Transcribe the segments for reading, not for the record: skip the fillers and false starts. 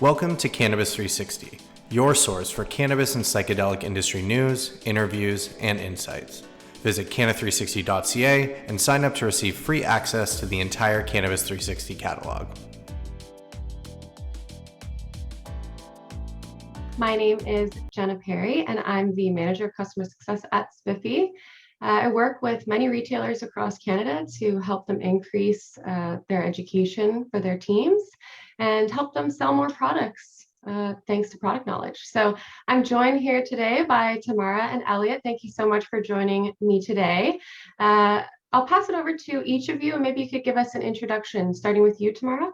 Welcome to Cannabis 360, your source for cannabis and psychedelic industry news, interviews, and insights. Visit canna360.ca and sign up to receive free access to the entire Cannabis 360 catalog. My name is Jenna Perry, and I'm the Manager of Customer Success at Spiffy. I work with many retailers across Canada to help them increase their education for their teams and help them sell more products thanks to product knowledge. So I'm joined here today by Tamara and Elliot. Thank you so much for joining me today. I'll pass it over to each of you, and maybe you could give us an introduction, starting with you, Tamara.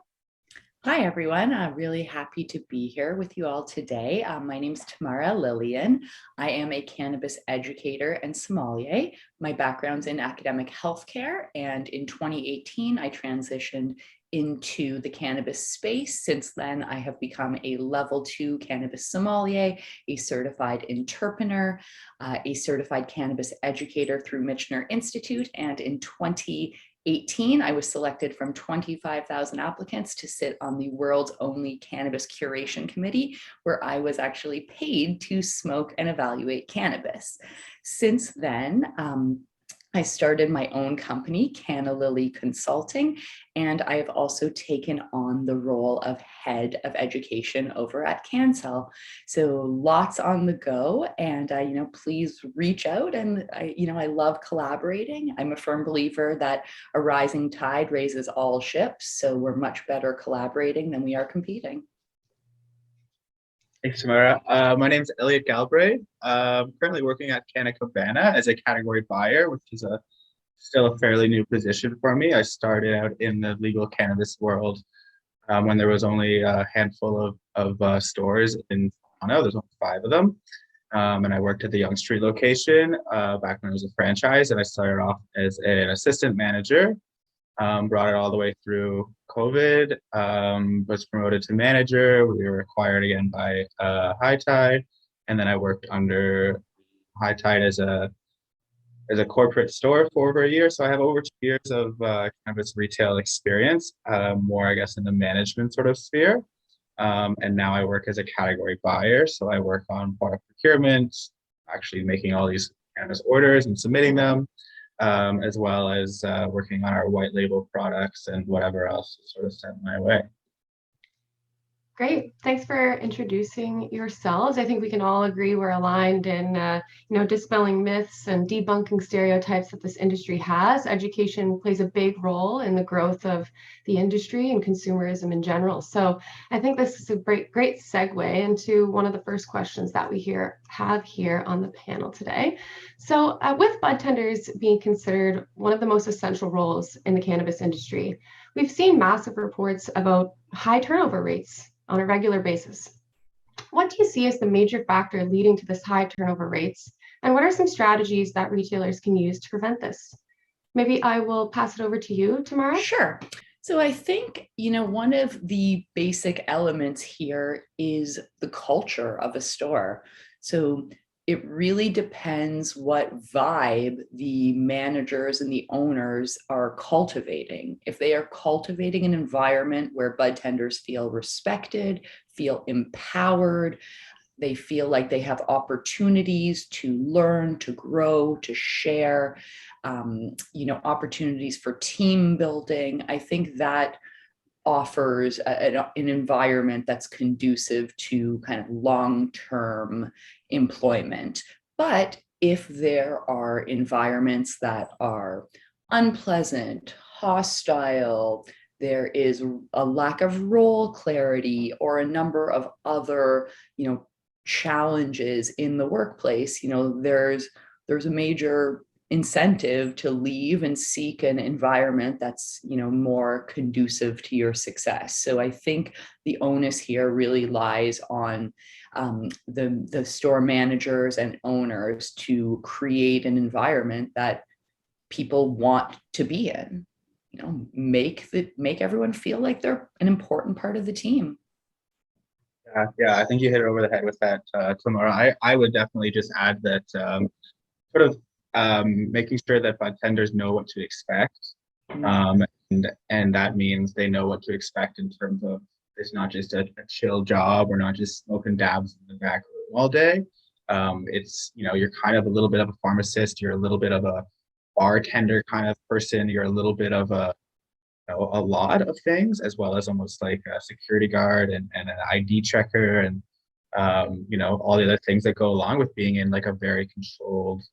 Hi, everyone. I'm really happy to be here with you all today. My name is Tamara Lilien. I am a cannabis educator and sommelier. My background's in academic healthcare, and in 2018, I transitioned into the cannabis space. Since then, I have become a level 2 cannabis sommelier, a certified interpreter, a certified cannabis educator through Michener Institute, and in 2018, I was selected from 25,000 applicants to sit on the world's only cannabis curation committee, where I was actually paid to smoke and evaluate cannabis. Since then, I started my own company, Canna Lilien Consulting, and I have also taken on the role of head of education over at CanCell. So lots on the go, and please reach out. And I love collaborating. I'm a firm believer that a rising tide raises all ships. So we're much better collaborating than we are competing. Thanks, Tamara. My name is Elliot Galbraith. I'm currently working at Canna Cabana as a category buyer, which is still a fairly new position for me. I started out in the legal cannabis world when there was only a handful of stores in Toronto. There's only 5 of them. And I worked at the Yonge Street location back when it was a franchise. And I started off as an assistant manager. Brought it all the way through COVID, was promoted to manager. We were acquired again by High Tide, and then I worked under High Tide as a corporate store for over a year. So I have over 2 years of cannabis retail experience, more I guess in the management sort of sphere. And now I work as a category buyer. So I work on product procurement, actually making all these cannabis orders and submitting them. As well as working on our white label products and whatever else is sort of sent my way. Great. Thanks for introducing yourselves. I think we can all agree we're aligned in, dispelling myths and debunking stereotypes that this industry has. Education plays a big role in the growth of the industry and consumerism in general. So I think this is a great segue into one of the first questions that we have here on the panel today. So with budtenders being considered one of the most essential roles in the cannabis industry, we've seen massive reports about high turnover rates on a regular basis. What do you see as the major factor leading to this high turnover rates? And what are some strategies that retailers can use to prevent this? Maybe I will pass it over to you, Tamara. Sure. So I think, one of the basic elements here is the culture of a store. So it really depends what vibe the managers and the owners are cultivating. If they are cultivating an environment where budtenders feel respected, feel empowered, they feel like they have opportunities to learn, to grow, to share, opportunities for team building, I think that offers an environment that's conducive to kind of long-term employment. But if there are environments that are unpleasant, hostile, there is a lack of role clarity or a number of other, challenges in the workplace, there's a major incentive to leave and seek an environment that's more conducive to your success. So I think the onus here really lies on the store managers and owners to create an environment that people want to be in. Make everyone feel like they're an important part of the team. Yeah, I think you hit it over the head with that, Tamara. I would definitely just add that sort of making sure that budtenders know what to expect. And that means they know what to expect in terms of it's not just a chill job or not just smoking dabs in the back room all day. It's, you're kind of a little bit of a pharmacist, you're a little bit of a bartender kind of person, you're a little bit of a lot of things, as well as almost like a security guard and an ID checker and all the other things that go along with being in like a very controlled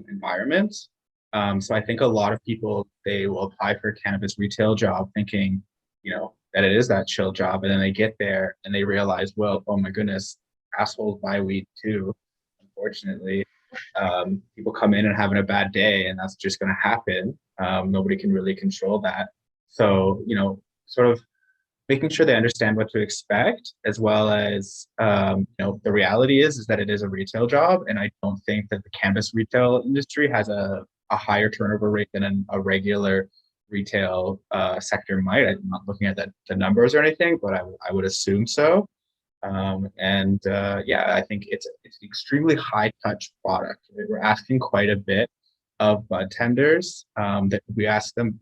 environment. So I think a lot of people, they will apply for a cannabis retail job thinking, that it is that chill job. And then they get there and they realize, well, oh my goodness, assholes buy weed too. Unfortunately, people come in and having a bad day, and that's just going to happen. Nobody can really control that. So, sort of making sure they understand what to expect, as well as, the reality is that it is a retail job. And I don't think that the cannabis retail industry has a higher turnover rate than a regular retail sector might. I'm not looking at the numbers or anything, but I would assume so. I think it's an extremely high touch product. We're asking quite a bit of budtenders, that we ask them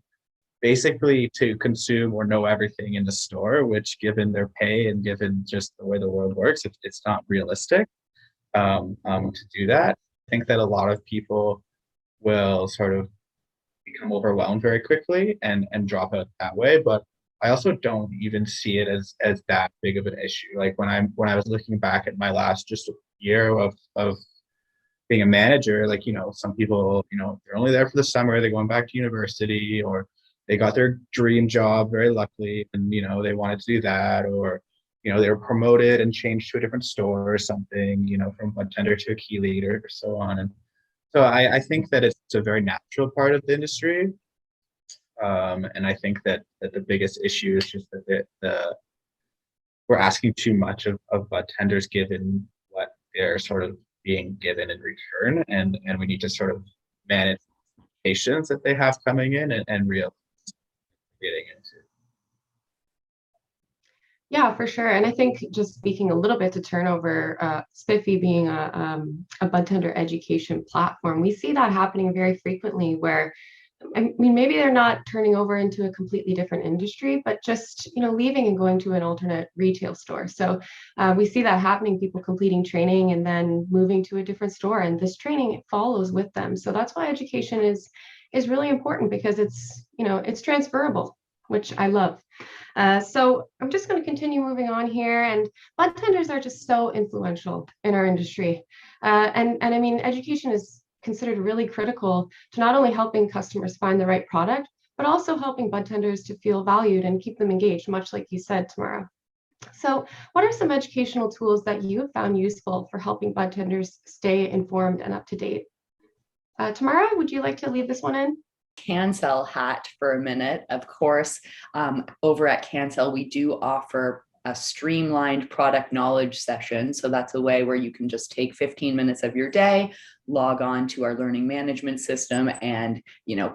basically to consume or know everything in the store, which given their pay and given just the way the world works, it's not realistic to do that. I think that a lot of people will sort of become overwhelmed very quickly and drop out that way. But I also don't even see it as that big of an issue. Like when I was looking back at my last just year of being a manager, like, some people, they're only there for the summer, they're going back to university, or they got their dream job very luckily and, they wanted to do that, or, they were promoted and changed to a different store or something, from budtender to a key leader or so on. And so I think that it's a very natural part of the industry. And I think that the biggest issue is just that we're asking too much of budtenders given what they're sort of being given in return, and we need to sort of manage patients that they have coming in and real getting into. Yeah, for sure. And I think just speaking a little bit to turnover, Spiffy being a budtender education platform, we see that happening very frequently where, I mean, maybe they're not turning over into a completely different industry, but just, leaving and going to an alternate retail store. So we see that happening, people completing training and then moving to a different store. And this training follows with them. So that's why education is really important, because it's transferable, which I love. So I'm just going to continue moving on here. And budtenders are just so influential in our industry. And I mean, education is considered really critical to not only helping customers find the right product, but also helping budtenders to feel valued and keep them engaged, much like you said, Tamara. So what are some educational tools that you have found useful for helping budtenders stay informed and up to date? Tamara, would you like to lead this one in? Cancel hat for a minute. Of course, over at Cancel, we do offer a streamlined product knowledge session. So that's a way where you can just take 15 minutes of your day, log on to our learning management system and,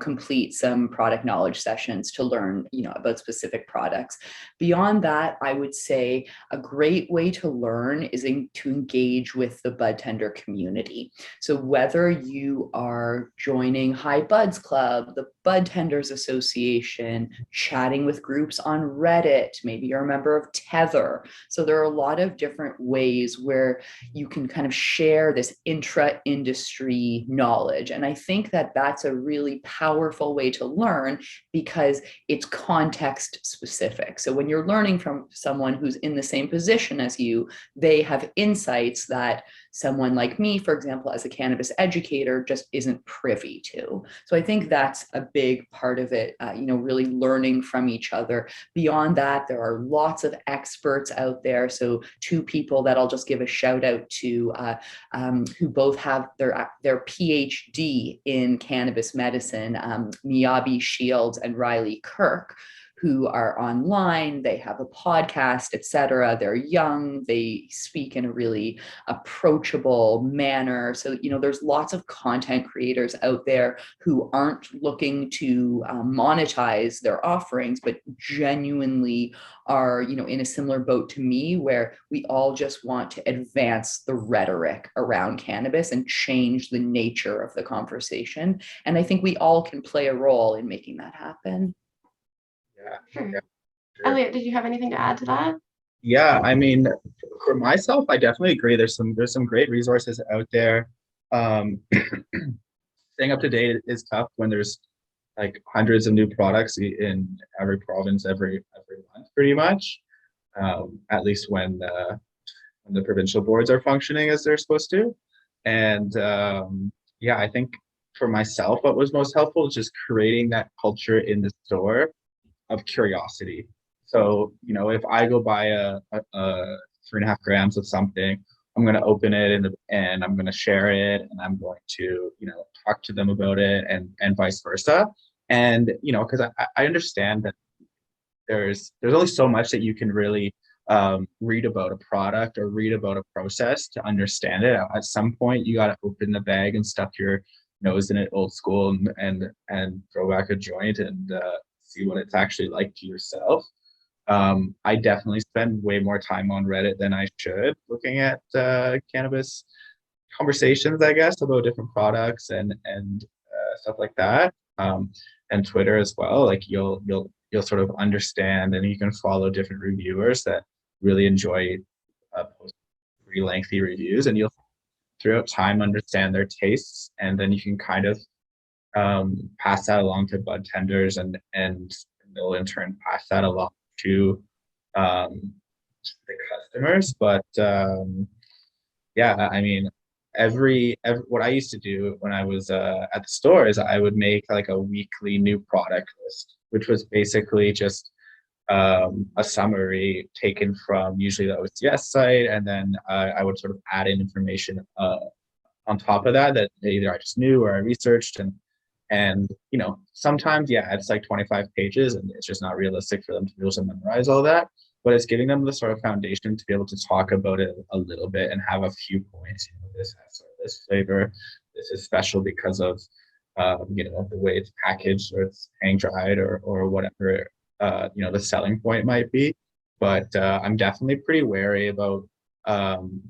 complete some product knowledge sessions to learn, about specific products. Beyond that, I would say a great way to learn is to engage with the budtender community. So whether you are joining High Buds Club, the Budtenders Association, chatting with groups on Reddit, maybe you're a member of Tether. So there are a lot of different ways where you can kind of share this intra-industry knowledge. And I think that that's a really powerful way to learn because it's context specific. So when you're learning from someone who's in the same position as you, they have insights that someone like me, for example, as a cannabis educator, just isn't privy to. So I think that's a big part of it, really learning from each other. Beyond that, there are lots of experts out there. So two people that I'll just give a shout out to who both have their PhD in cannabis medicine, Miyabi Shields and Riley Kirk, who are online, they have a podcast, etc. They're young, they speak in a really approachable manner. So, there's lots of content creators out there who aren't looking to monetize their offerings, but genuinely are, in a similar boat to me, where we all just want to advance the rhetoric around cannabis and change the nature of the conversation. And I think we all can play a role in making that happen. Yeah. Elliot, did you have anything to add to that? Yeah, I mean, for myself, I definitely agree. There's some great resources out there. Um, Staying up to date is tough when there's like hundreds of new products in every province every month, pretty much. At least when the provincial boards are functioning as they're supposed to. And yeah, I think for myself, what was most helpful is just creating that culture in the store of curiosity. So, if I go buy a 3.5 grams of something, I'm going to open it and I'm going to share it and I'm going to, talk to them about it and vice versa. And, because I understand that there's only so much that you can really read about a product or read about a process to understand it. At some point, you got to open the bag and stuff your nose in it old school and throw back a joint and see what it's actually like to yourself. I definitely spend way more time on Reddit than I should looking at cannabis conversations, I guess, about different products and stuff like that. And Twitter as well. Like you'll sort of understand, and you can follow different reviewers that really enjoy post pretty lengthy reviews, and you'll throughout time understand their tastes, and then you can kind of pass that along to budtenders, and they'll in turn pass that along to the customers. But yeah, I mean, every what I used to do when I was at the store is I would make like a weekly new product list, which was basically just a summary taken from usually the OCS site, and then I would sort of add in information on top of that either I just knew or I researched, and sometimes it's like 25 pages and it's just not realistic for them to be able to memorize all that, but it's giving them the sort of foundation to be able to talk about it a little bit and have a few points. This has sort of this flavor, this is special because of the way it's packaged or it's hang dried or whatever the selling point might be. But I'm definitely pretty wary about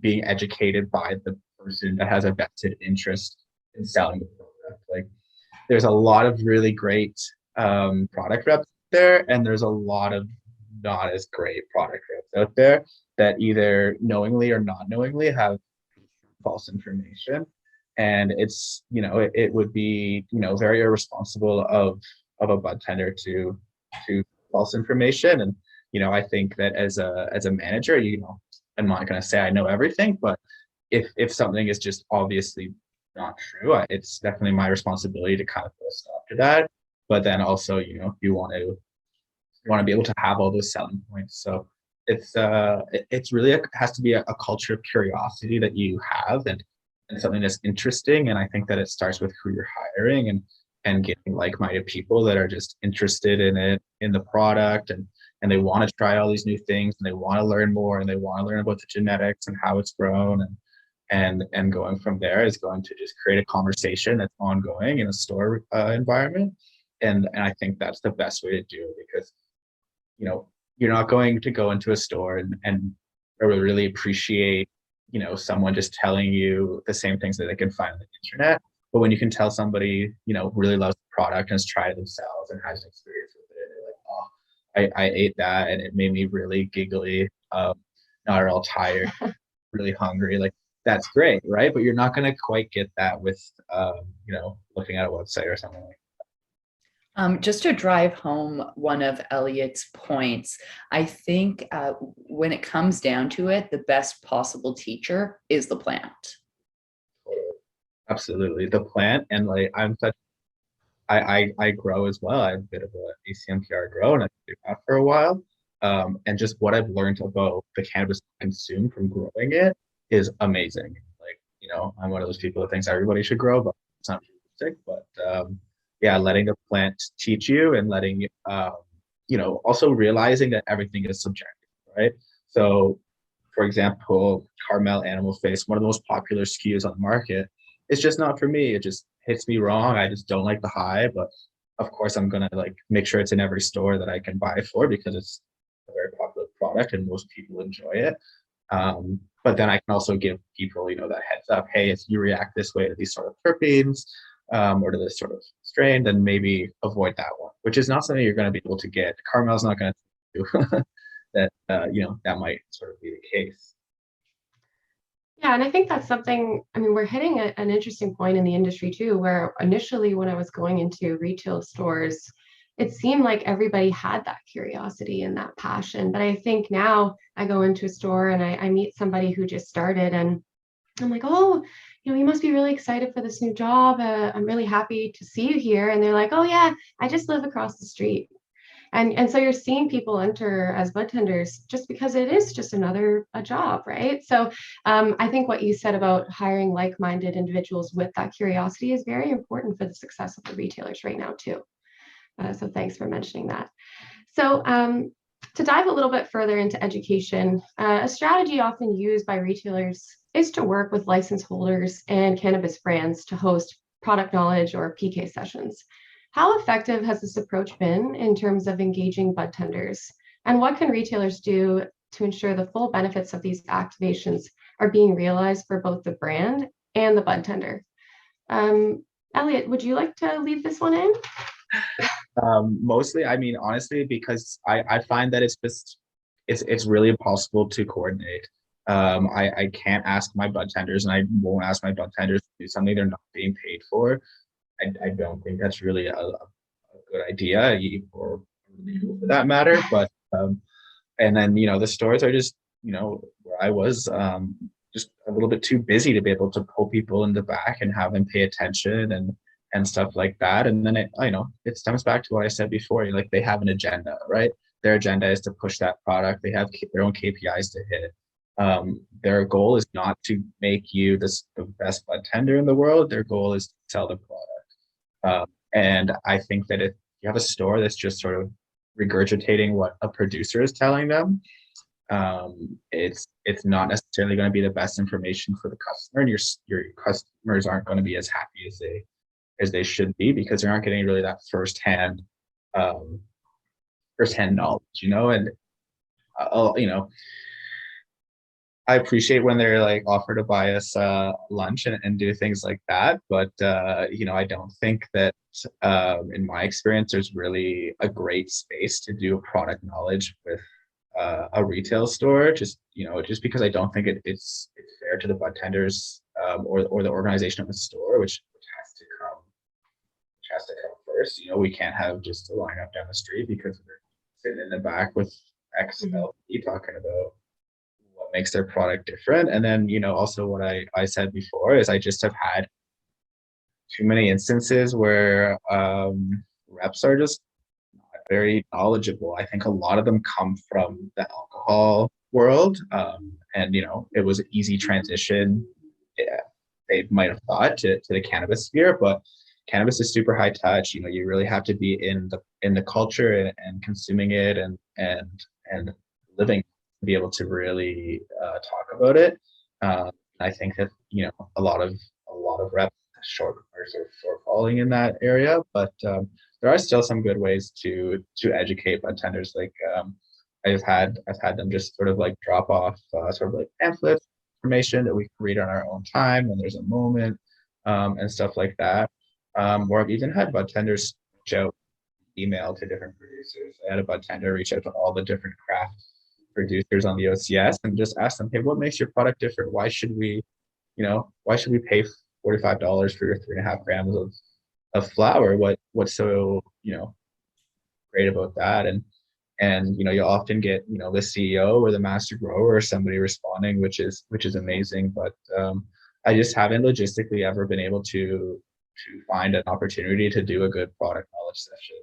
being educated by the person that has a vested interest in selling the product. Like there's a lot of really great product reps there, and there's a lot of not as great product reps out there that either knowingly or not knowingly have false information. And it's it would be very irresponsible of a budtender to false information. And I think that as a manager, I'm not going to say I know everything, but if something is just obviously not true, it's definitely my responsibility to kind of put a stop to that. But then also, you want to be able to have all those selling points. So it's really has to be a culture of curiosity that you have, and something that's interesting. And I think that it starts with who you're hiring and getting like-minded people that are just interested in it, in the product, and they want to try all these new things, and they want to learn more, and they want to learn about the genetics and how it's grown, and going from there is going to just create a conversation that's ongoing in a store environment. And I think that's the best way to do it, because you're not going to go into a store and really appreciate someone just telling you the same things that they can find on the internet. But when you can tell somebody really loves the product and has tried it themselves and has an experience with it, they're like, oh, I ate that and it made me really giggly, not at all tired, really hungry. Like that's great, right? But you're not going to quite get that with looking at a website or something like that. Just to drive home one of Elliot's points, I think when it comes down to it, the best possible teacher is the plant. Absolutely, the plant. And like I grow as well. I'm a bit of a ACMPR grow, and I do that for a while. And just what I've learned about the cannabis consume from growing it is amazing. Like I'm one of those people that thinks everybody should grow, but it's not realistic. But yeah, letting the plant teach you, and letting also realizing that everything is subjective, right? So for example, Carmel Animal Face, one of the most popular SKUs on the market, it's just not for me. It just hits me wrong. I just don't like the high, but of course I'm gonna like make sure it's in every store that I can buy for, because it's a very popular product and most people enjoy it. But then I can also give people that heads up, hey, if you react this way to these sort of terpenes or to this sort of strain, then maybe avoid that one, which is not something you're going to be able to get. Carmel's not going to that that might sort of be the case. Yeah, and I think that's something, I mean, we're hitting an interesting point in the industry too, where initially when I was going into retail stores, it seemed like everybody had that curiosity and that passion. But I think now I go into a store and I meet somebody who just started and I'm like, oh, you must be really excited for this new job. I'm really happy to see you here. And they're like, oh yeah, I just live across the street. And so you're seeing people enter as budtenders just because it is just a job, right? So I think what you said about hiring like-minded individuals with that curiosity is very important for the success of the retailers right now too. So thanks for mentioning that. So to dive a little bit further into education, a strategy often used by retailers is to work with license holders and cannabis brands to host product knowledge or PK sessions. How effective has this approach been in terms of engaging budtenders? And what can retailers do to ensure the full benefits of these activations are being realized for both the brand and the budtender? Elliot, would you like to lead this one in? Mostly, I mean, honestly, because I find that it's really impossible to coordinate. I can't ask my budtenders, and I won't ask my budtenders to do something they're not being paid for. I don't think that's really a good idea, or legal for that matter. But and then the stores are just where I was just a little bit too busy to be able to pull people in the back and have them pay attention and stuff like that. And then it stems back to what I said before. Like, they have an agenda, right? Their agenda is to push that product. They have their own KPIs to hit. Their goal is not to make you the best budtender in the world. Their goal is to sell the product. And I think that if you have a store that's just sort of regurgitating what a producer is telling them, it's not necessarily going to be the best information for the customer, and your customers aren't going to be as happy as they should be, because they're not getting really that firsthand knowledge, and I appreciate when they're like offer to buy us lunch and do things like that, but I don't think that in my experience there's really a great space to do product knowledge with a retail store, just because I don't think it's fair to the budtenders or the organization of the store, which has to come first. We can't have just a line up down the street because we're sitting in the back with XLP talking about what makes their product different. And then also what I said before is I just have had too many instances where reps are just not very knowledgeable. I think a lot of them come from the alcohol world, and it was an easy transition, they might have thought, to the cannabis sphere, but cannabis is super high touch. You really have to be in the culture and consuming it and living to be able to really talk about it. I think that a lot of reps are sort of shortfalling in that area, but there are still some good ways to educate budtenders. Like I've had them just sort of like drop off sort of like pamphlets, information that we can read on our own time when there's a moment, and stuff like that. Or I've even had budtenders reach out email to different producers. I had a budtender reach out to all the different craft producers on the OCS and just ask them, hey, what makes your product different? Why should we pay $45 for your 3.5 grams of flour? What's so great about that? And you'll often get the CEO or the master grower or somebody responding, which is amazing. But I just haven't logistically ever been able to find an opportunity to do a good product knowledge session,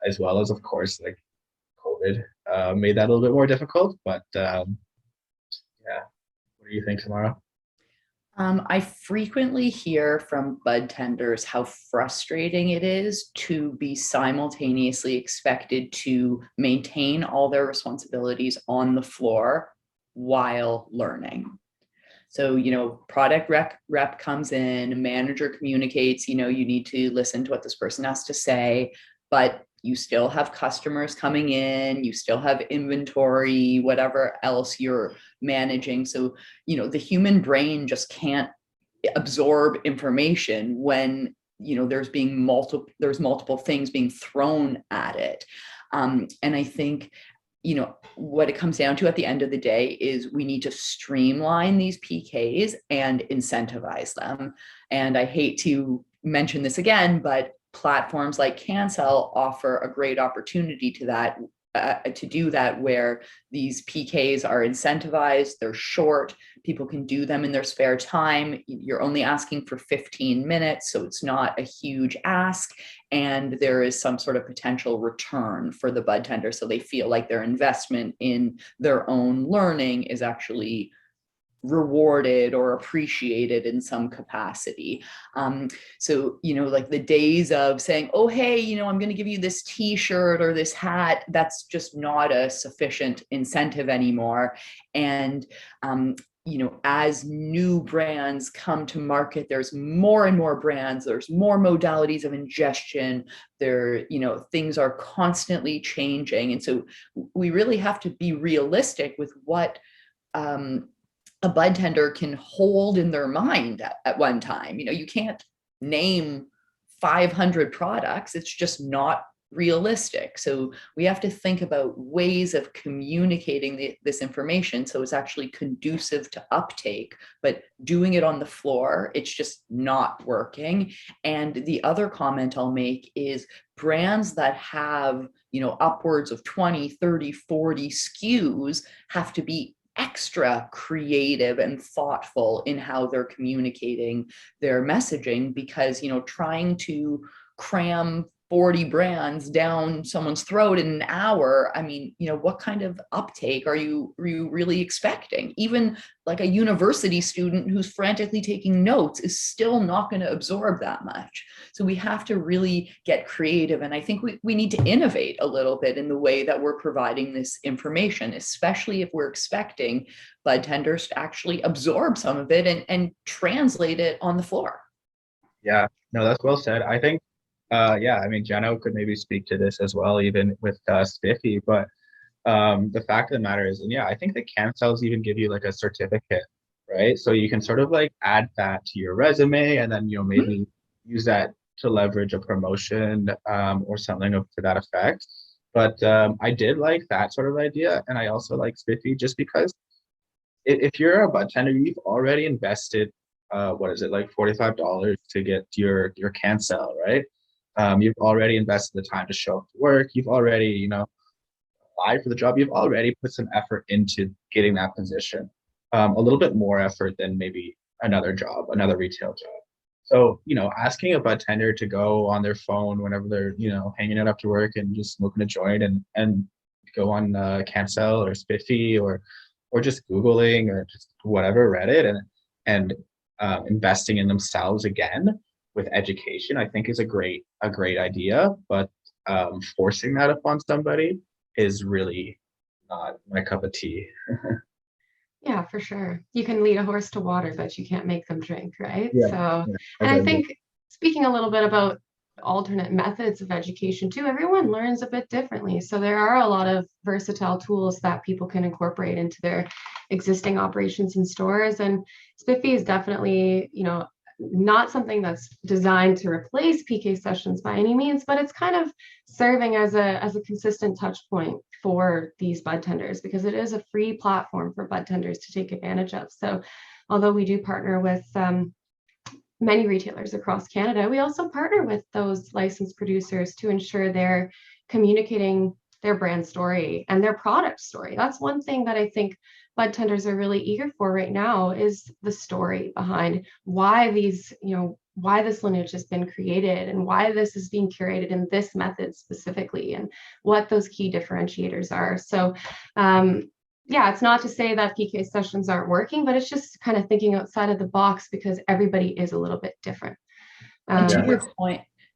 as well as, of course, like COVID made that a little bit more difficult. But yeah, what do you think, Tamara? I frequently hear from budtenders how frustrating it is to be simultaneously expected to maintain all their responsibilities on the floor while learning. So, product rep comes in, manager communicates, you need to listen to what this person has to say, but you still have customers coming in, you still have inventory, whatever else you're managing. So, the human brain just can't absorb information when, there's multiple things being thrown at it. And I think what it comes down to at the end of the day is we need to streamline these PKs and incentivize them. And I hate to mention this again, but platforms like Cancel offer a great opportunity to do that, where these PKs are incentivized, they're short, people can do them in their spare time. You're only asking for 15 minutes, so it's not a huge ask. And there is some sort of potential return for the bud tender, so they feel like their investment in their own learning is actually rewarded or appreciated in some capacity. So, like the days of saying, oh, hey, I'm going to give you this t-shirt or this hat, that's just not a sufficient incentive anymore. And, as new brands come to market, there's more and more brands, there's more modalities of ingestion, things are constantly changing. And so we really have to be realistic with what, a bud tender can hold in their mind at one time. You can't name 500 products. It's just not realistic. So we have to think about ways of communicating this information so it's actually conducive to uptake, but doing it on the floor, it's just not working. And the other comment I'll make is brands that have, upwards of 20, 30, 40 SKUs have to be extra creative and thoughtful in how they're communicating their messaging, because trying to cram 40 brands down someone's throat in an hour, what kind of uptake are you really expecting? Even like a university student who's frantically taking notes is still not going to absorb that much. So we have to really get creative. And I think we need to innovate a little bit in the way that we're providing this information, especially if we're expecting bud tenders to actually absorb some of it and translate it on the floor. Yeah, no, that's well said. I think, Jenna could maybe speak to this as well, even with Spiffy, but the fact of the matter is, and I think the cancels even give you like a certificate, right? So you can sort of like add that to your resume, and then maybe use that to leverage a promotion or something to that effect. But I did like that sort of idea, and I also like Spiffy just because if you're a bud tender, you've already invested like $45 to get your cancel, right? You've already invested the time to show up to work. You've already, applied for the job. You've already put some effort into getting that position. A little bit more effort than maybe another retail job. So, asking a bud tender to go on their phone whenever they're, hanging it up to work and just smoking a joint and go on Cancel or Spiffy or just Googling or just whatever, Reddit, and investing in themselves again with education, I think is a great idea, but forcing that upon somebody is really not my cup of tea. Yeah, for sure. You can lead a horse to water, but you can't make them drink, right? Yeah, So, yeah, and I think speaking a little bit about alternate methods of education too, everyone learns a bit differently. So there are a lot of versatile tools that people can incorporate into their existing operations in stores. And Spiffy is definitely, not something that's designed to replace PK sessions by any means, but it's kind of serving as a consistent touch point for these bud tenders, because it is a free platform for bud tenders to take advantage of. So although we do partner with many retailers across Canada, we also partner with those licensed producers to ensure they're communicating their brand story and their product story. That's one thing that I think bud tenders are really eager for right now, is the story behind why these, why this lineage has been created and why this is being curated in this method specifically, and what those key differentiators are. So it's not to say that PK sessions aren't working, but it's just kind of thinking outside of the box, because everybody is a little bit different.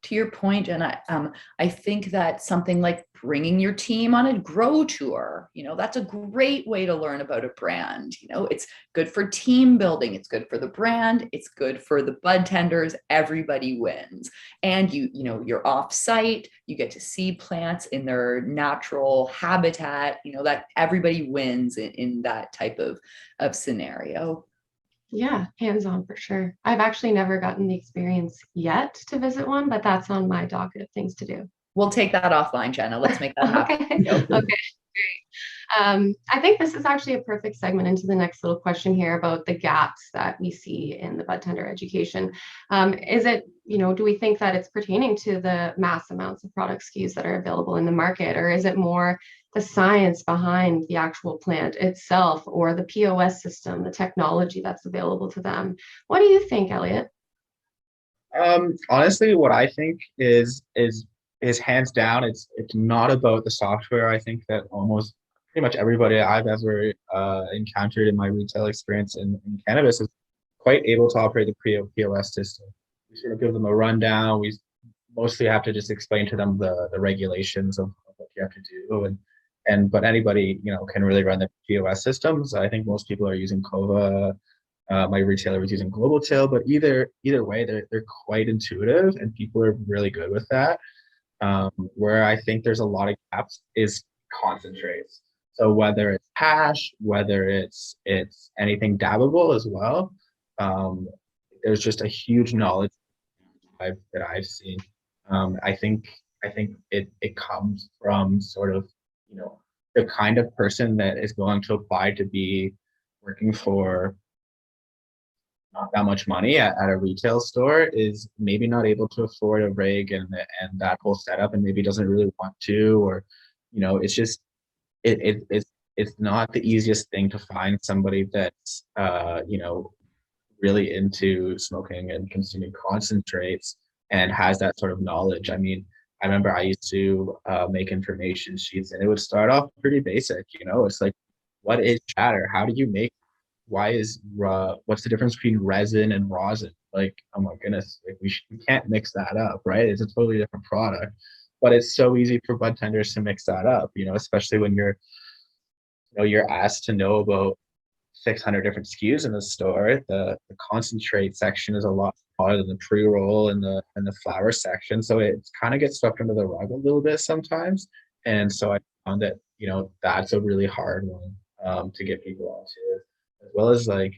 To your point, Jenna, I think that something like bringing your team on a grow tour, that's a great way to learn about a brand. It's good for team building. It's good for the brand. It's good for the bud tenders. Everybody wins. And you're off site. You get to see plants in their natural habitat. That everybody wins in that type of scenario. Yeah, hands-on for sure. I've actually never gotten the experience yet to visit one, but that's on my docket of things to do. We'll take that offline, Jenna. Let's make that happen. Okay. Okay. I think this is actually a perfect segment into the next little question here about the gaps that we see in the budtender education. Is it, do we think that it's pertaining to the mass amounts of product SKUs that are available in the market, or is it more the science behind the actual plant itself, or the POS system, the technology that's available to them? What do you think, Elliot? Honestly, what I think is hands down, it's not about the software. I think that almost pretty much everybody I've ever encountered in my retail experience in cannabis is quite able to operate the POS system. We sort of give them a rundown. We mostly have to just explain to them the regulations of what you have to do, but anybody can really run the POS systems. I think most people are using Kova. My retailer was using Global Till, but either way, they're quite intuitive, and people are really good with that. Where I think there's a lot of gaps is concentrates. So whether it's hash, whether it's anything dabbable as well, there's just a huge knowledge that I've seen. I think it comes from sort of the kind of person that is going to apply to be working for not that much money at a retail store is maybe not able to afford a rig and that whole setup, and maybe doesn't really want to, or it's just it's not the easiest thing to find somebody that's really into smoking and consuming concentrates and has that sort of knowledge. I mean, I remember I used to make information sheets, and it would start off pretty basic. It's like, what is chatter? How do you make? What's the difference between resin and rosin? Like, oh my goodness, like we can't mix that up, right? It's a totally different product, but it's so easy for budtenders to mix that up, especially when you're asked to know about 600 different SKUs in the store. The concentrate section is a lot smaller than the pre-roll and the flower section, so it kind of gets swept under the rug a little bit sometimes. And so I found that that's a really hard one to get people onto, as well as like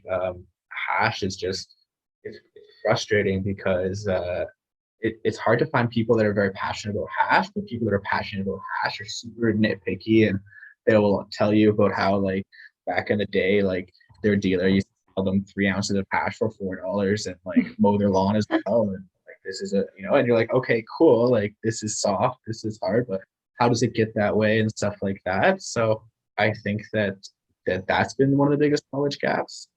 hash is just it's frustrating because it's hard to find people that are very passionate about hash, but people that are passionate about hash are super nitpicky, and they will tell you about how, like, back in the day, like, their dealer used to sell them 3 ounces of hash for $4 and like mow their lawn as well. And like, this is and you're like, okay, cool, like this is soft, this is hard, but how does it get that way and stuff like that. So I think that's been one of the biggest knowledge gaps.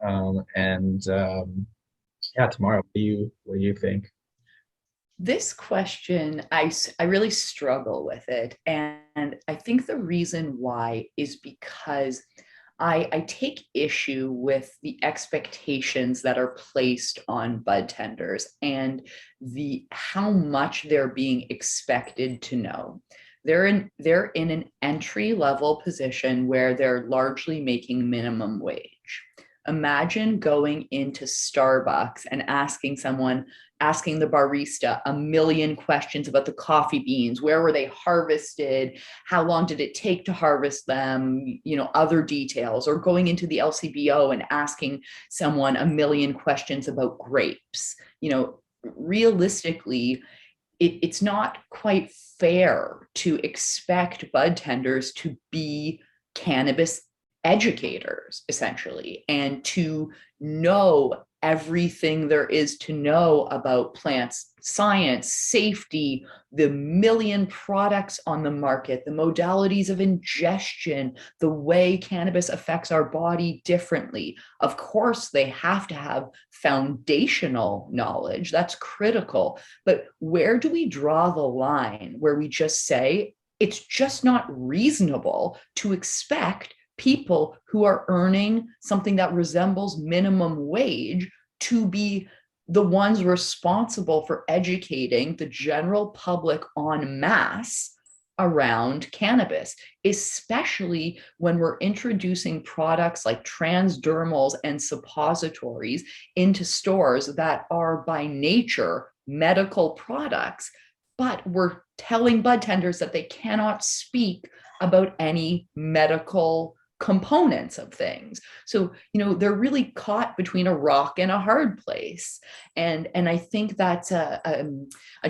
Yeah, Tamara, what do you think? This question, I really struggle with it. And I think the reason why is because I take issue with the expectations that are placed on budtenders and how much they're being expected to know. They're in an entry level position where they're largely making minimum wage. Imagine going into Starbucks and asking the barista a million questions about the coffee beans. Where were they harvested? How long did it take to harvest them? Other details, or going into the LCBO and asking someone a million questions about grapes. Realistically, it's not quite fair to expect budtenders to be cannabis educators, essentially, and to know everything there is to know about plants, science, safety, the million products on the market, the modalities of ingestion, the way cannabis affects our body differently. Of course, they have to have foundational knowledge. That's critical. But where do we draw the line where we just say it's just not reasonable to expect people who are earning something that resembles minimum wage to be the ones responsible for educating the general public en masse around cannabis, especially when we're introducing products like transdermals and suppositories into stores that are by nature medical products, but we're telling budtenders that they cannot speak about any medical components of things. So, they're really caught between a rock and a hard place. And I think that's a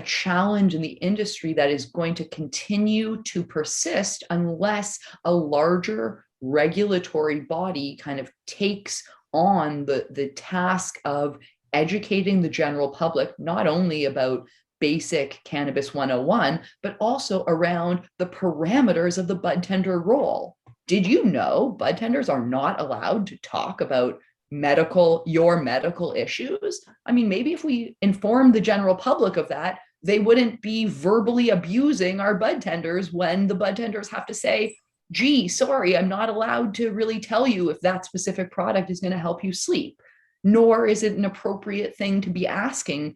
challenge in the industry that is going to continue to persist unless a larger regulatory body kind of takes on the task of educating the general public, not only about basic cannabis 101, but also around the parameters of the budtender role. Did you know budtenders are not allowed to talk about your medical issues? I mean, maybe if we inform the general public of that, they wouldn't be verbally abusing our budtenders when the budtenders have to say, gee, sorry, I'm not allowed to really tell you if that specific product is going to help you sleep. Nor is it an appropriate thing to be asking,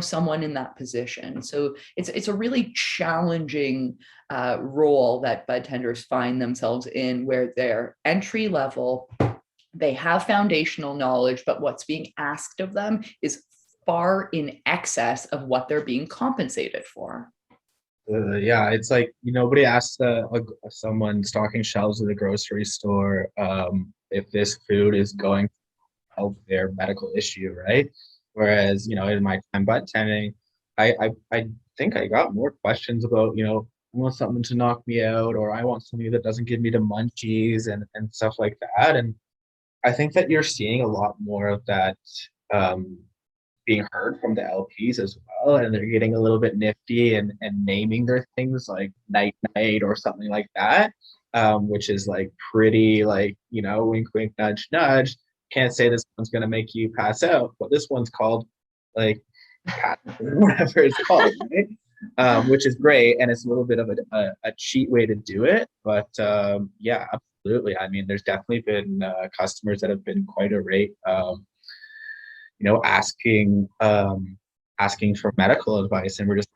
someone in that position. So it's a really challenging role that budtenders find themselves in, where they're entry level, they have foundational knowledge, but what's being asked of them is far in excess of what they're being compensated for. Yeah, it's like nobody asks someone stocking shelves at the grocery store if this food is going to help their medical issue, right? Whereas in my time budtending, I think I got more questions about I want something to knock me out, or I want something that doesn't give me the munchies and stuff like that. And I think that you're seeing a lot more of that being heard from the LPs as well, and they're getting a little bit nifty and naming their things like night night or something like that, which is like pretty like wink wink nudge nudge. Can't say this one's gonna make you pass out, but this one's called like whatever it's called, right? Which is great, and it's a little bit of a cheat way to do it, but yeah, absolutely. I mean, there's definitely been customers that have been quite irate. Asking for medical advice, and we're just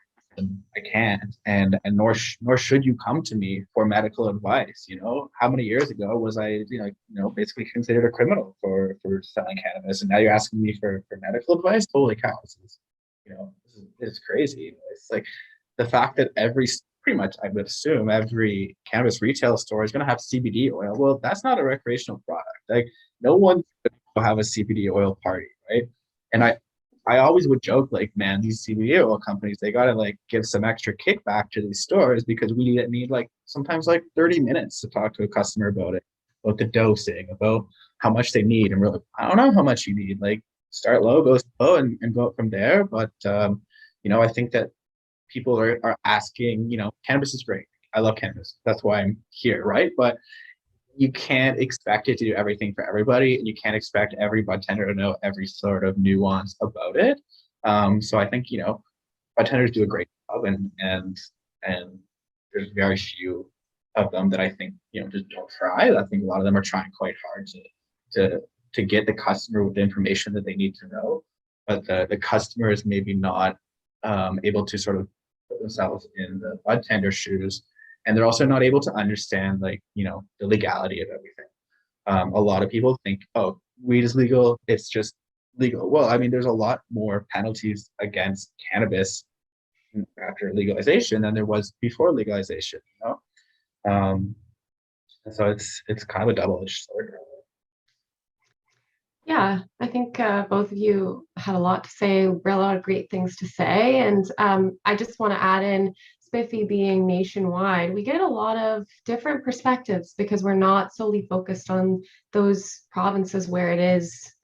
I can't, and nor should you come to me for medical advice. How many years ago was I basically considered a criminal for selling cannabis, and now you're asking me for medical advice? Holy cow, this is crazy. It's like the fact that pretty much I would assume every cannabis retail store is going to have CBD oil. Well, that's not a recreational product. Like no one will have a CBD oil party, right? And I always would joke like, man, these CBD oil companies, they got to like give some extra kickback to these stores, because we need like sometimes like 30 minutes to talk to a customer about it, about the dosing, about how much they need. And we're like, I don't know how much you need. Like start low, go slow, and go up from there. But, I think that people are asking, cannabis is great. I love cannabis. That's why I'm here, right? But you can't expect it to do everything for everybody, and you can't expect every budtender to know every sort of nuance about it. So I think budtenders do a great job, and there's very few of them that I think just don't try. I think a lot of them are trying quite hard to get the customer with the information that they need to know, but the customer is maybe not able to sort of put themselves in the budtender shoes. And they're also not able to understand, like, the legality of everything. A lot of people think, oh, weed is legal, it's just legal. Well, I mean, there's a lot more penalties against cannabis after legalization than there was before legalization, And so it's kind of a double-edged sword. Yeah, I think both of you had a lot to say, a lot of great things to say. And I just want to add in, Spiffy being nationwide, we get a lot of different perspectives because we're not solely focused on those provinces where it is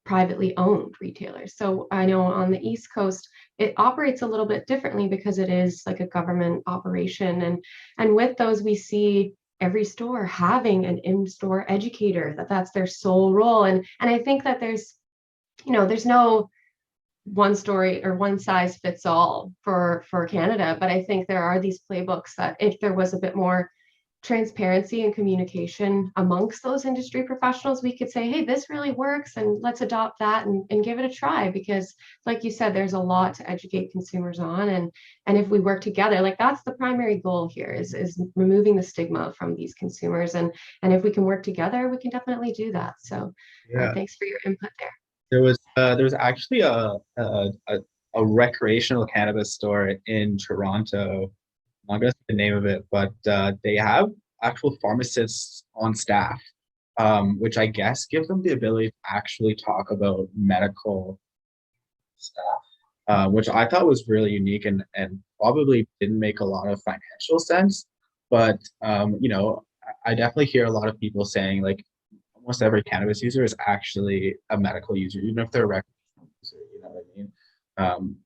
privately owned retailers. So I know on the East Coast, it operates a little bit differently because it is like a government operation. And with those, we see every store having an in-store educator, that's their sole role. And I think that there's no one story or one size fits all for Canada, but I think there are these playbooks that if there was a bit more transparency and communication amongst those industry professionals, we could say, hey, this really works, and let's adopt that and give it a try, because like you said, there's a lot to educate consumers on, and if we work together, like that's the primary goal here is removing the stigma from these consumers, and if we can work together, we can definitely do that. So thanks for your input there. There was actually a recreational cannabis store in Toronto. I'm not gonna say the name of it, but they have actual pharmacists on staff, which I guess gives them the ability to actually talk about medical stuff, which I thought was really unique and probably didn't make a lot of financial sense. But I definitely hear a lot of people saying like almost every cannabis user is actually a medical user, even if they're a recreational user. You know what I mean?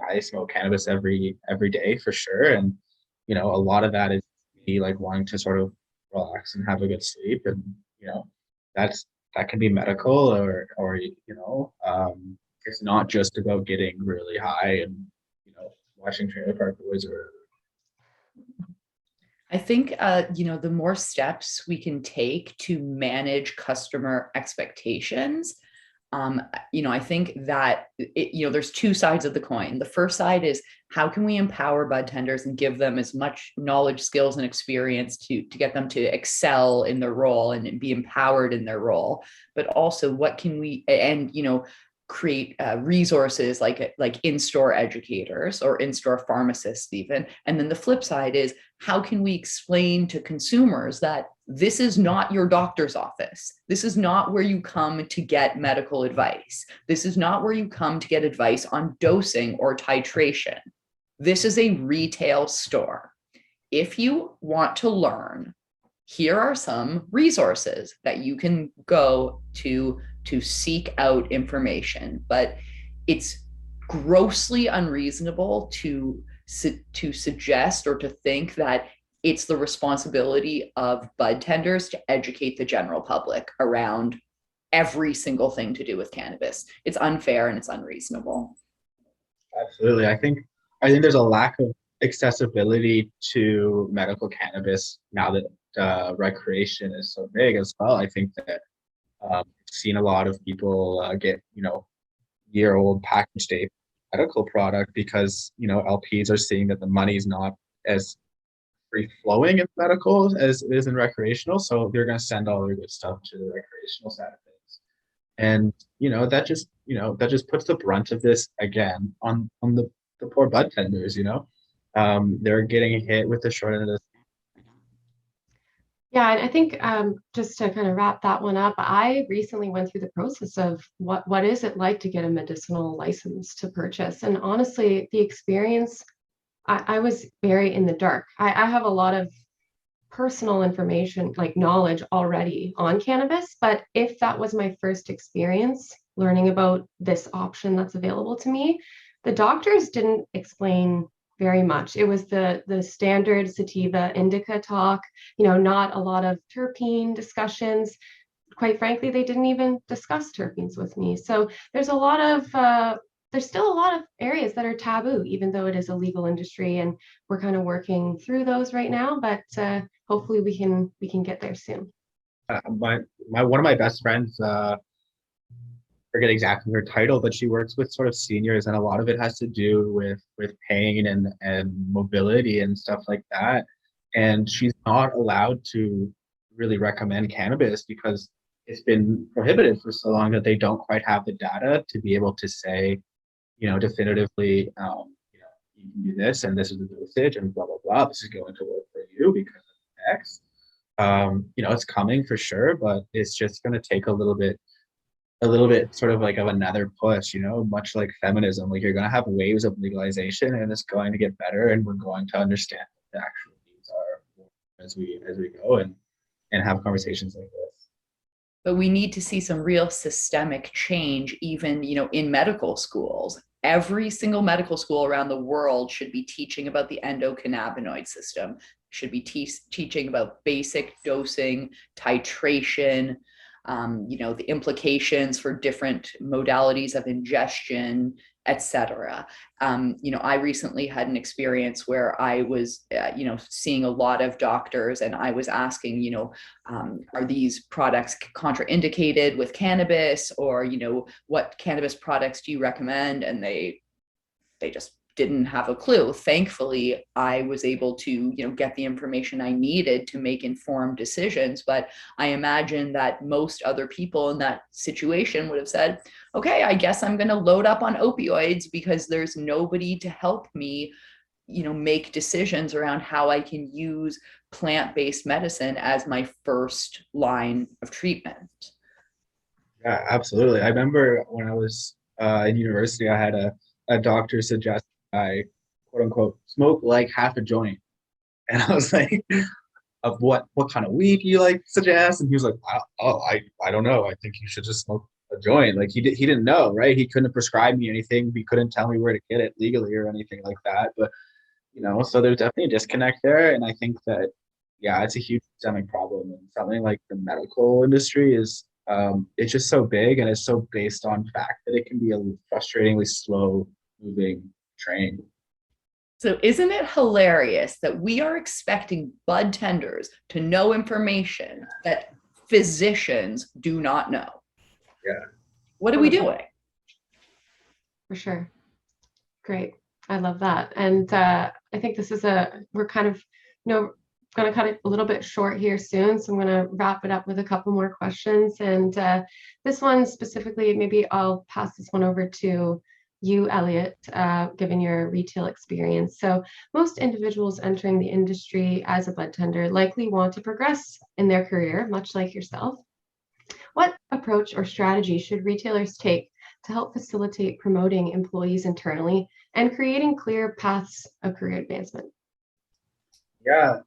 I smoke cannabis every day for sure, and a lot of that is me like wanting to sort of relax and have a good sleep, and that's that can be medical or it's not just about getting really high and watching Trailer Park Boys or I think, the more steps we can take to manage customer expectations, I think that there's two sides of the coin. The first side is how can we empower budtenders and give them as much knowledge, skills, and experience to get them to excel in their role and be empowered in their role. But also, what can we create resources like in-store educators or in-store pharmacists even. And then the flip side is how can we explain to consumers that this is not your doctor's office. This is not where you come to get medical advice. This is not where you come to get advice on dosing or titration. This is a retail store. If you want to learn, here are some resources that you can go to seek out information. But it's grossly unreasonable to suggest or to think that it's the responsibility of budtenders to educate the general public around every single thing to do with cannabis. It's unfair and it's unreasonable. Absolutely. I think there's a lack of accessibility to medical cannabis now that recreation is so big as well. I think that I've seen a lot of people get year-old package day medical product because LPs are seeing that the money's not as free flowing in medical as it is in recreational, so they're going to send all their good stuff to the recreational side of things, and that just puts the brunt of this again on the poor budtenders. They're getting hit with the short end of the. Yeah, and I think just to kind of wrap that one up, I recently went through the process of what is it like to get a medicinal license to purchase. And honestly, the experience, I was very in the dark. I have a lot of personal information, like knowledge already on cannabis, but if that was my first experience learning about this option that's available to me, the doctors didn't explain very much. It was the standard sativa indica talk, not a lot of terpene discussions. Quite frankly, they didn't even discuss terpenes with me. So there's still a lot of areas that are taboo, even though it is a legal industry, and we're kind of working through those right now. But hopefully, we can get there soon. One of my best friends, forget exactly her title, but she works with sort of seniors, and a lot of it has to do with pain and mobility and stuff like that. And she's not allowed to really recommend cannabis because it's been prohibited for so long that they don't quite have the data to be able to say, definitively, you can do this and this is the dosage and blah blah blah. This is going to work for you because of X. It's coming for sure, but it's just going to take a little bit sort of like of another push, much like feminism. Like you're going to have waves of legalization and it's going to get better, and we're going to understand what the actual needs are as we go and have conversations like this. But we need to see some real systemic change, even, in medical schools. Every single medical school around the world should be teaching about the endocannabinoid system, should be teaching about basic dosing, titration, the implications for different modalities of ingestion, etc. I recently had an experience where I was, seeing a lot of doctors, and I was asking, are these products contraindicated with cannabis, or, what cannabis products do you recommend? And they just didn't have a clue. Thankfully, I was able to, get the information I needed to make informed decisions. But I imagine that most other people in that situation would have said, okay, I guess I'm going to load up on opioids because there's nobody to help me, make decisions around how I can use plant-based medicine as my first line of treatment. Yeah, absolutely. I remember when I was in university, I had a doctor suggest I quote unquote smoke like half a joint. And I was like, of what kind of weed do you like suggest? And he was like, I don't know. I think you should just smoke a joint. Like he didn't know, right? He couldn't prescribe me anything. He couldn't tell me where to get it legally or anything like that. But so there's definitely a disconnect there. And I think that, yeah, it's a huge systemic problem. And something like the medical industry is, it's just so big and it's so based on fact that it can be a frustratingly slow moving train. So isn't it hilarious that we are expecting budtenders to know information that physicians do not know? Yeah. What are we doing? For sure. Great. I love that. And I think this is we're kind of, going to cut it a little bit short here soon. So I'm going to wrap it up with a couple more questions. And this one specifically, maybe I'll pass this one over to you, Elliot, given your retail experience. So most individuals entering the industry as a budtender likely want to progress in their career, much like yourself. What approach or strategy should retailers take to help facilitate promoting employees internally and creating clear paths of career advancement? Yeah,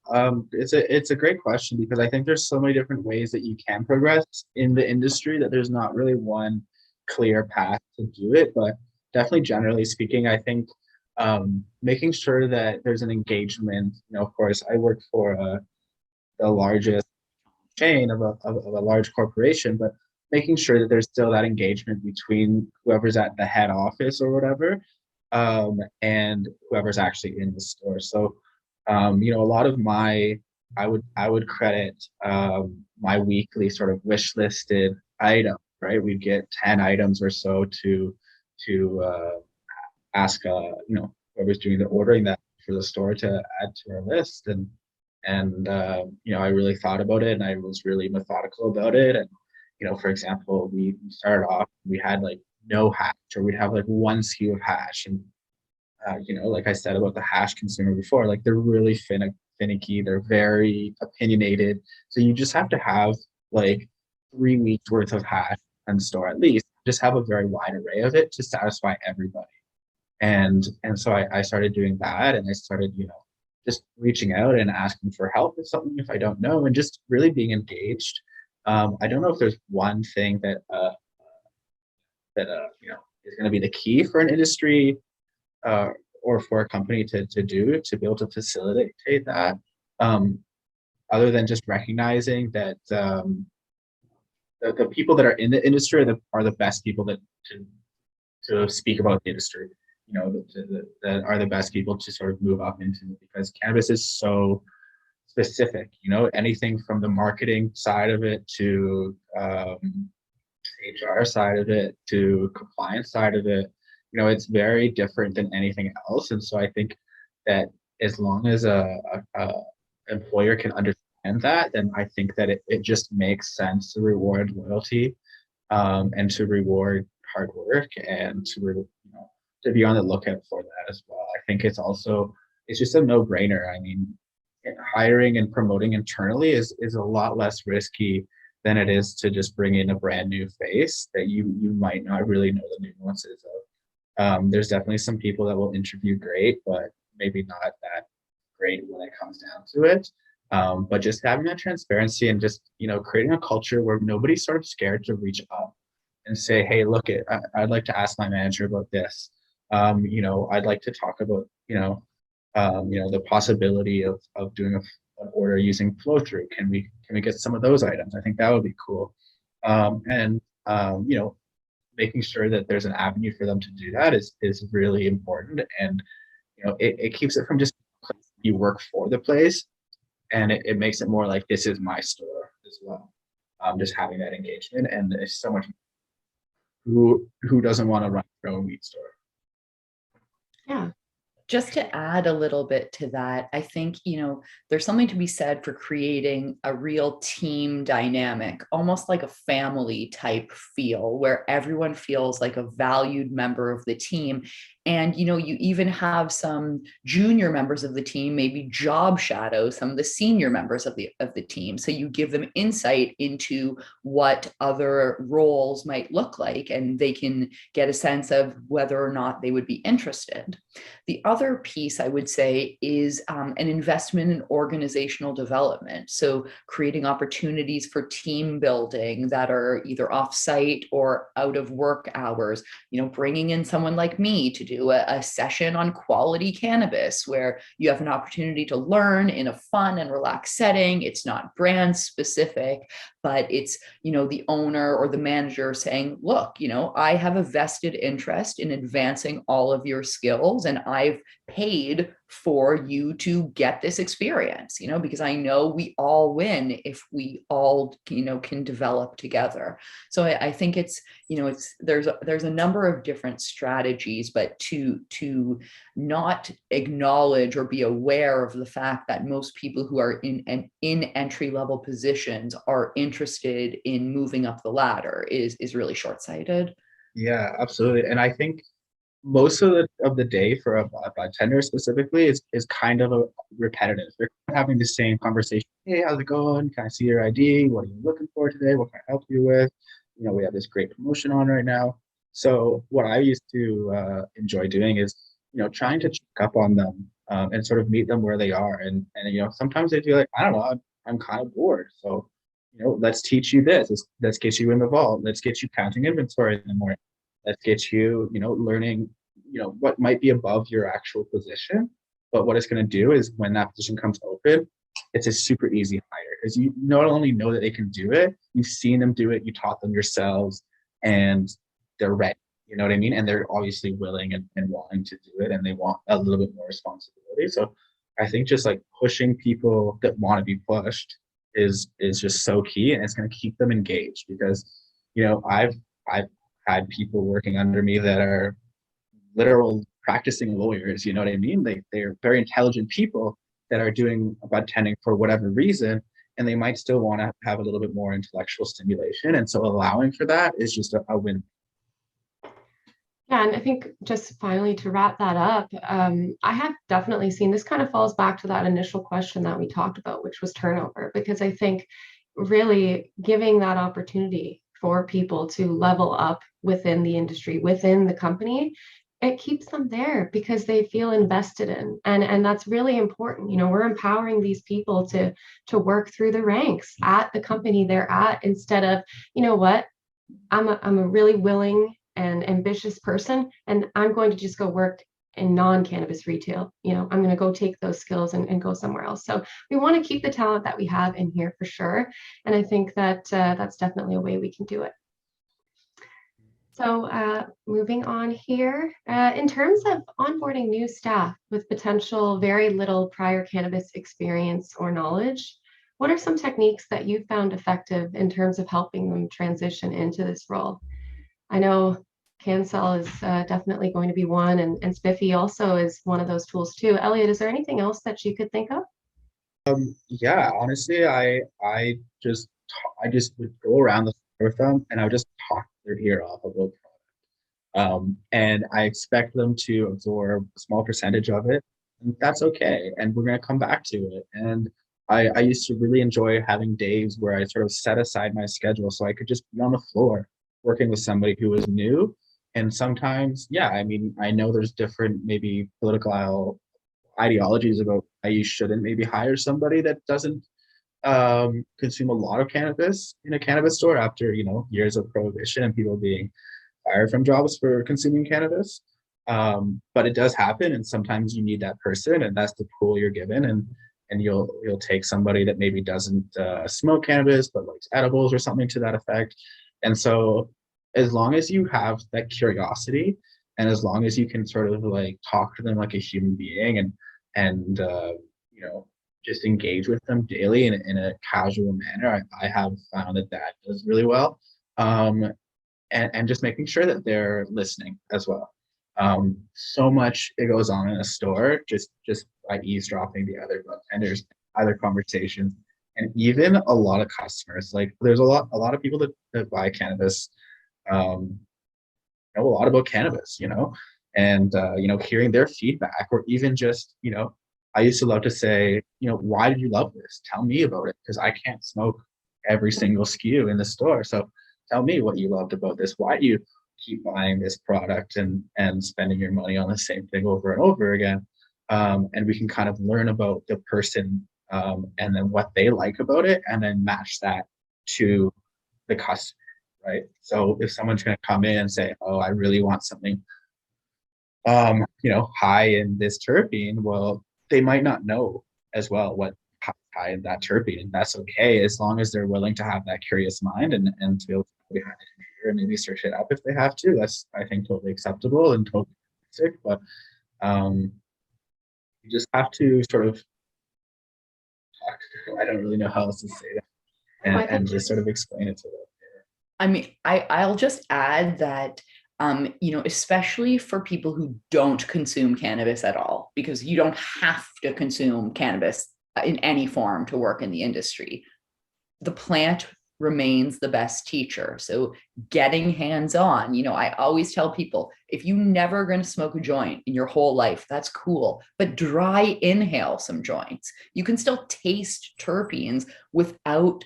it's a great question because I think there's so many different ways that you can progress in the industry that there's not really one clear path to do it. But definitely, generally speaking, I think making sure that there's an engagement. Of course, I work for the largest chain of a large corporation, but making sure that there's still that engagement between whoever's at the head office or whatever, and whoever's actually in the store. So, a lot of I would credit my weekly sort of wish listed item, right? We'd get 10 items or so to ask, whoever's doing the ordering that for the store to add to our list. And I really thought about it and I was really methodical about it. And, for example, we started off, we had like no hash, or we'd have like one SKU of hash. And, like I said about the hash consumer before, like they're really finicky, they're very opinionated. So you just have to have like 3 weeks worth of hash in store at least, just have a very wide array of it to satisfy everybody. And so I started doing that, and I started, just reaching out and asking for help with something if I don't know, and just really being engaged. I don't know if there's one thing that is going to be the key for an industry or for a company to do to be able to facilitate that, other than just recognizing that the people that are in the industry are the best people to speak about the industry. That are the best people to sort of move up into it, because cannabis is so specific. Anything from the marketing side of it to HR side of it to compliance side of it. It's very different than anything else. And so I think that as long as a employer can understand that, then I think that it just makes sense to reward loyalty, and to reward hard work, and to be on the lookout for that as well. I think it's just a no-brainer. I mean, hiring and promoting internally is a lot less risky than it is to just bring in a brand new face that you might not really know the nuances of. There's definitely some people that will interview great, but maybe not that great when it comes down to it. But just having that transparency and just, creating a culture where nobody's sort of scared to reach up and say, hey, look, I'd like to ask my manager about this. I'd like to talk about, the possibility of doing an order using flow through. Can we get some of those items? I think that would be cool. And making sure that there's an avenue for them to do that is really important. And, it keeps it from just you work for the place, and it makes it more like this is my store as well. Just having that engagement, and there's so much who doesn't want to run their own weed store. Yeah, Just to add a little bit to that, I think, there's something to be said for creating a real team dynamic, almost like a family type feel where everyone feels like a valued member of the team. And, you even have some junior members of the team, maybe job shadow some of the senior members of the team. So you give them insight into what other roles might look like, and they can get a sense of whether or not they would be interested. The other piece I would say is an investment in organizational development. So creating opportunities for team building that are either off-site or out of work hours, bringing in someone like me to do a session on quality cannabis where you have an opportunity to learn in a fun and relaxed setting. It's not brand specific, but it's, the owner or the manager saying, look, I have a vested interest in advancing all of your skills, and I've paid for you to get this experience, because I know we all win if we all, can develop together. So I think there's a number of different strategies, but to not acknowledge or be aware of the fact that most people who are in entry level positions are interested in moving up the ladder is really short-sighted. Yeah, absolutely. And I think most of the day for a budtender specifically is kind of a repetitive. They're having the same conversation. Hey, how's it going? Can I see your ID? What are you looking for today? What can I help you with? We have this great promotion on right now. So what I used to enjoy doing is, trying to check up on them and sort of meet them where they are. And sometimes they feel like, I don't know, I'm kind of bored. So, let's teach you this. Let's get you in the vault. Let's get you counting inventory in the morning. Let's get you, learning, what might be above your actual position. But what it's going to do is when that position comes open, it's a super easy hire because you not only know that they can do it, you've seen them do it, you taught them yourselves, and they're ready. You know what I mean? And they're obviously willing and wanting to do it, and they want a little bit more responsibility. So I think just like pushing people that want to be pushed is just so key, and it's going to keep them engaged because, I've had people working under me that are literal practicing lawyers, you know what I mean? They're very intelligent people that are doing budtending for whatever reason, and they might still want to have a little bit more intellectual stimulation. And so allowing for that is just a win. Yeah, and I think just finally to wrap that up, I have definitely seen this kind of falls back to that initial question that we talked about, which was turnover, because I think really giving that opportunity for people to level up within the industry, within the company, it keeps them there because they feel invested in, and that's really important. We're empowering these people to work through the ranks at the company they're at, instead of, what, I'm a really willing and ambitious person, and I'm going to just go work in non-cannabis retail. I'm going to go take those skills and go somewhere else. So we want to keep the talent that we have in here for sure, and I think that that's definitely a way we can do it. So moving on here, in terms of onboarding new staff with potential very little prior cannabis experience or knowledge, what are some techniques that you found effective in terms of helping them transition into this role? I know CanCell is definitely going to be one, and Spiffy also is one of those tools too. Elliot, is there anything else that you could think of? Yeah, honestly, I just would go around the store with them, and I would just talk their ear off about product. And I expect them to absorb a small percentage of it, and that's okay. And we're going to come back to it. And I used to really enjoy having days where I sort of set aside my schedule so I could just be on the floor working with somebody who was new. And sometimes, yeah, I mean, I know there's different maybe political ideologies about why you shouldn't maybe hire somebody that doesn't consume a lot of cannabis in a cannabis store after, years of prohibition and people being fired from jobs for consuming cannabis. But it does happen, and sometimes you need that person, and that's the pool you're given, and you'll take somebody that maybe doesn't smoke cannabis but likes edibles or something to that effect. And so as long as you have that curiosity, and as long as you can sort of like talk to them like a human being and just engage with them daily in a casual manner, I have found that does really well. And just making sure that they're listening as well. So much it goes on in a store just by eavesdropping the other budtenders, other conversations, and even a lot of customers. Like there's a lot of people that buy cannabis, know a lot about cannabis, and hearing their feedback, or even just, I used to love to say, why did you love this? Tell me about it, because I can't smoke every single SKU in the store. So tell me what you loved about this. Why do you keep buying this product and spending your money on the same thing over and over again? And we can kind of learn about the person, and then what they like about it, and then match that to the customer, right? So if someone's going to come in and say, oh, I really want something high in this terpene, well, they might not know as well what high in that terpene, and that's okay, as long as they're willing to have that curious mind and to be able to go behind the computer and maybe search it up if they have to. That's, I think, totally acceptable and totally basic, but you just have to sort of talk. I don't really know how else to say that, and just sort of explain it to them. I mean, I'll just add that, especially for people who don't consume cannabis at all, because you don't have to consume cannabis in any form to work in the industry. The plant remains the best teacher. So getting hands-on, I always tell people, if you never going to smoke a joint in your whole life, that's cool, but dry inhale some joints. You can still taste terpenes without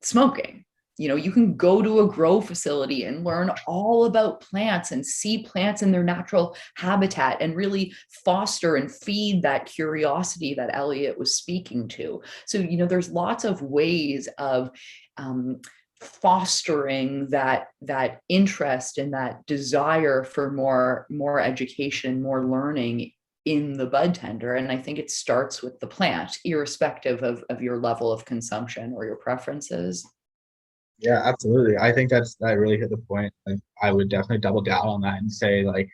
smoking. You can go to a grow facility and learn all about plants and see plants in their natural habitat and really foster and feed that curiosity that Elliot was speaking to. So, there's lots of ways of fostering that interest and that desire for more education, more learning in the bud tender. And I think it starts with the plant, irrespective of your level of consumption or your preferences. Yeah, absolutely. I think that really hit the point. Like, I would definitely double down on that and say, like,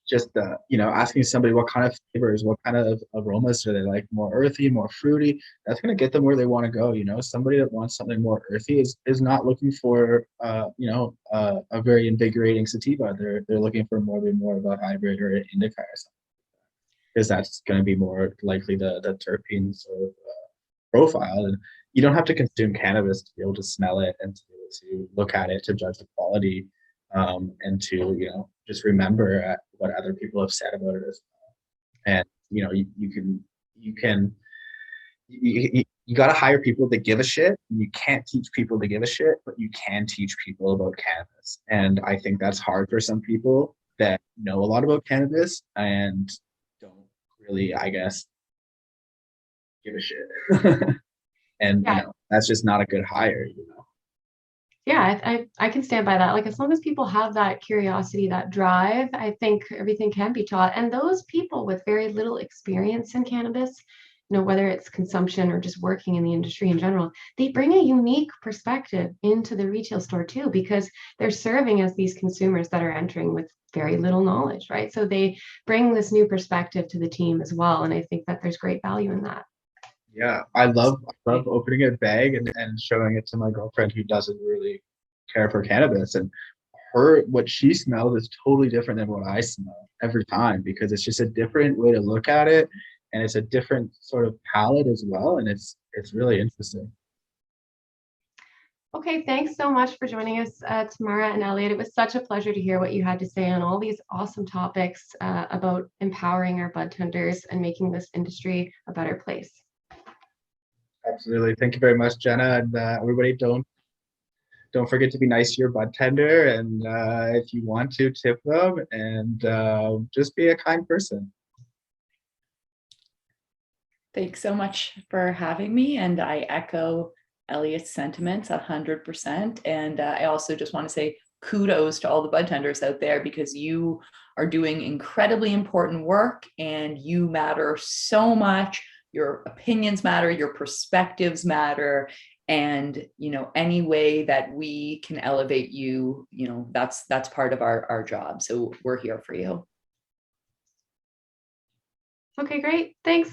just asking somebody what kind of flavors, what kind of aromas do they like, more earthy, more fruity. That's going to get them where they want to go. Somebody that wants something more earthy is not looking for a very invigorating sativa. They're looking for more of a hybrid or an indica or something, because that's going to be more likely the terpene sort of profile. And you don't have to consume cannabis to be able to smell it and to be able to look at it to judge the quality, and to just remember what other people have said about it as well. And you got to hire people that give a shit. You can't teach people to give a shit, but you can teach people about cannabis. And I think that's hard for some people that know a lot about cannabis and don't really, I guess, give a shit. And that's just not a good hire. Yeah, I can stand by that. Like, as long as people have that curiosity, that drive, I think everything can be taught. And those people with very little experience in cannabis, whether it's consumption or just working in the industry in general, they bring a unique perspective into the retail store too, because they're serving as these consumers that are entering with very little knowledge, right? So they bring this new perspective to the team as well. And I think that there's great value in that. Yeah, I love opening a bag and showing it to my girlfriend who doesn't really care for cannabis, and what she smells is totally different than what I smell every time, because it's just a different way to look at it, and it's a different sort of palette as well, and it's really interesting. Okay, thanks so much for joining us, Tamara and Elliot. It was such a pleasure to hear what you had to say on all these awesome topics about empowering our bud tenders and making this industry a better place. Absolutely. Thank you very much, Jenna. And everybody, don't forget to be nice to your bud tender. And if you want to, tip them, and just be a kind person. Thanks so much for having me. And I echo Elliot's sentiments 100%. And I also just want to say kudos to all the bud tenders out there, because you are doing incredibly important work and you matter so much. Your opinions matter, your perspectives matter, and any way that we can elevate you, that's part of our job. So we're here for you. Okay, great. Thanks.